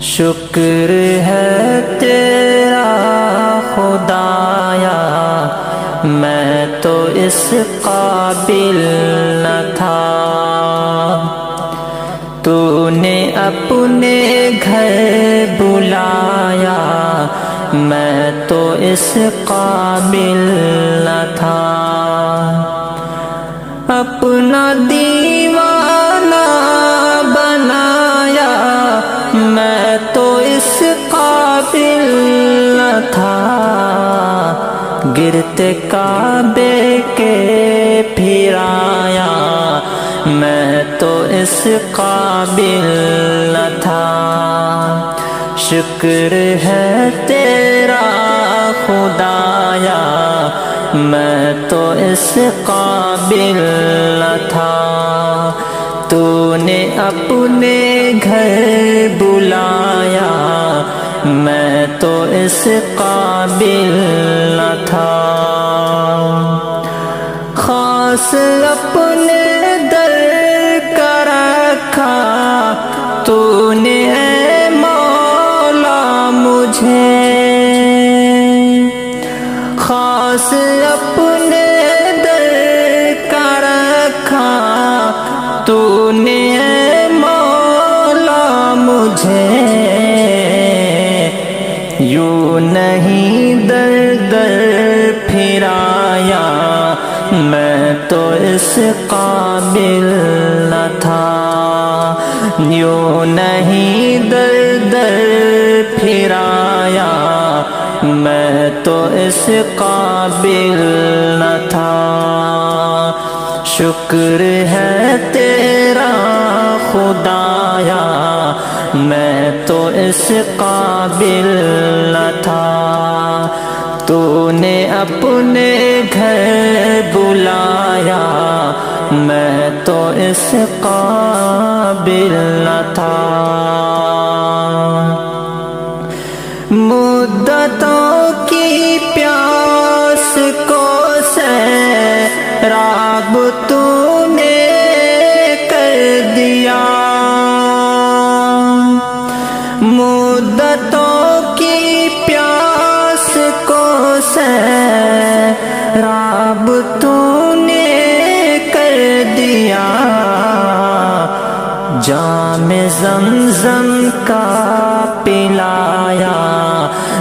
شکر ہے تیرا خدایا، میں تو اس قابل نہ تھا، تو نے اپنے گھر بلایا، میں تو اس قابل نہ تھا، اپنا دیوانہ بنایا، میں تو اس قابل نہ تھا، گرتے کعبے کے پھرایا، میں تو اس قابل نہ تھا، شکر ہے تیرا خدایا، میں تو اس قابل نہ تھا، تو نے اپنے گھر بلایا، میں تو اس قابل نہ تھا، خاص اپنے در کا رکھا تو نے اے مولا مجھے، خاص اپنے در کا رکھا تو نے اے مولا مجھے، یوں نہیں در در پھرایا، میں تو اس قابل نہ تھا، یوں نہیں در در پھرایا، میں تو اس قابل نہ تھا، شکر ہے تیرا خدایا، میں تو اس قابل نہ تھا، تو نے اپنے گھر بلایا، میں تو اس قابل نہ تھا، مدتوں کی پیاس کو سیراب تو نے کر دیا، مدتوں کی پیاس کو سیراب تو نے کر دیا، جام زمزم کا پلایا،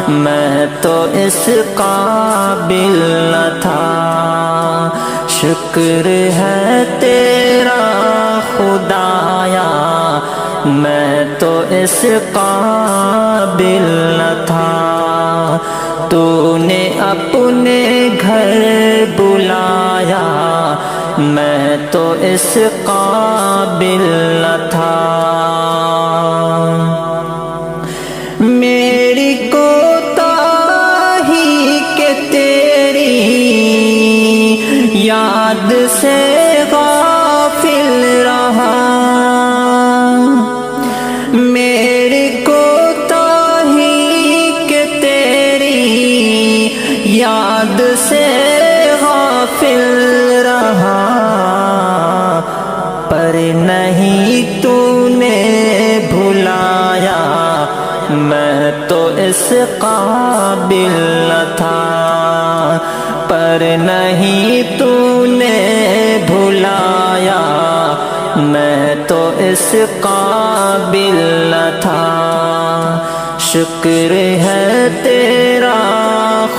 میں تو اس قابل نہ تھا، شکر ہے تیرا خدایا، میں تو اس قابل نہ تھا، تو نے اپنے گھر بلایا، میں تو اس قابل نہ تھا، میری کوتاہی کہ تیری یاد سے غافل رہا، میری کوتاہی کہ تیری یاد سے غافل رہا، پر نہیں تو نے بھلایا، میں تو اس قابل نہ تھا، پر نہیں تو نے بھلایا، میں تو اس قابل نہ تھا، شکر ہے تیرا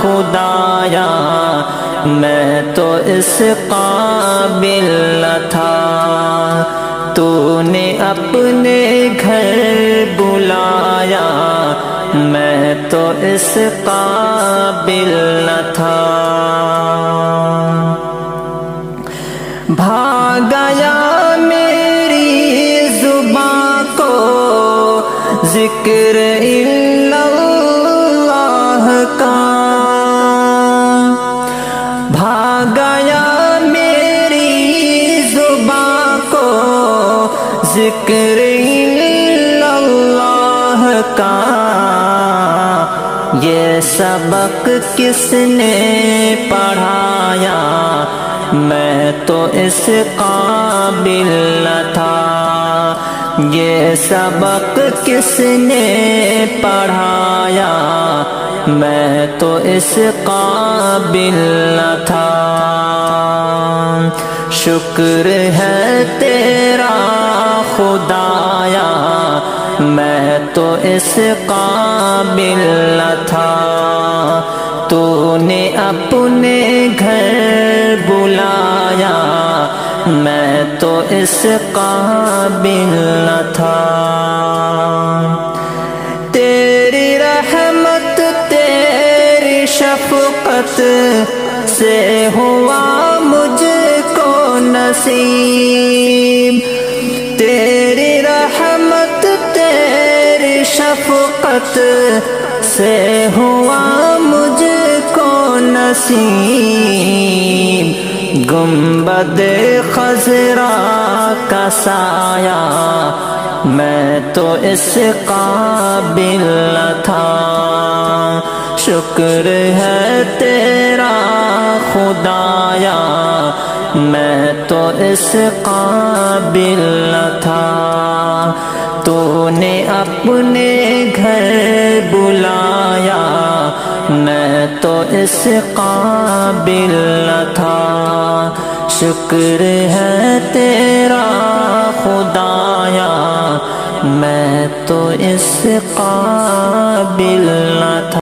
خدایا، میں تو اس قابل نہ تھا، تو نے اپنے گھر بلایا، میں تو اس قابل نہ تھا، بھاگ گیا میری زباں کو ذکر الا اللہ کا، بھاگ گیا میری زباں کو ذکر الا اللہ کا، یہ سبق کس نے پڑھایا، میں تو اس قابل نہ تھا، یہ سبق کس نے پڑھایا، میں تو اس قابل نہ تھا، شکر ہے تیرا خدایا، میں تو اس قابل نہ تھا، تو نے اپنے گھر بلایا، میں تو اس قابل نہ تھا، تیری رحمت تیری شفقت سے ہوا مجھ کو نصیب، تیری رحمت تیری شفقت سے ہوا مجھ کو نصیب، گنبد خضرا کا سایہ میں تو اس قابل نہ تھا، شکر ہے تیرا خدایا، میں تو اس قابل نہ تھا، تو نے اپنے گھر بلایا، میں تو اس قابل نہ تھا، شکر ہے تیرا خدایا، میں تو اس قابل نہ تھا۔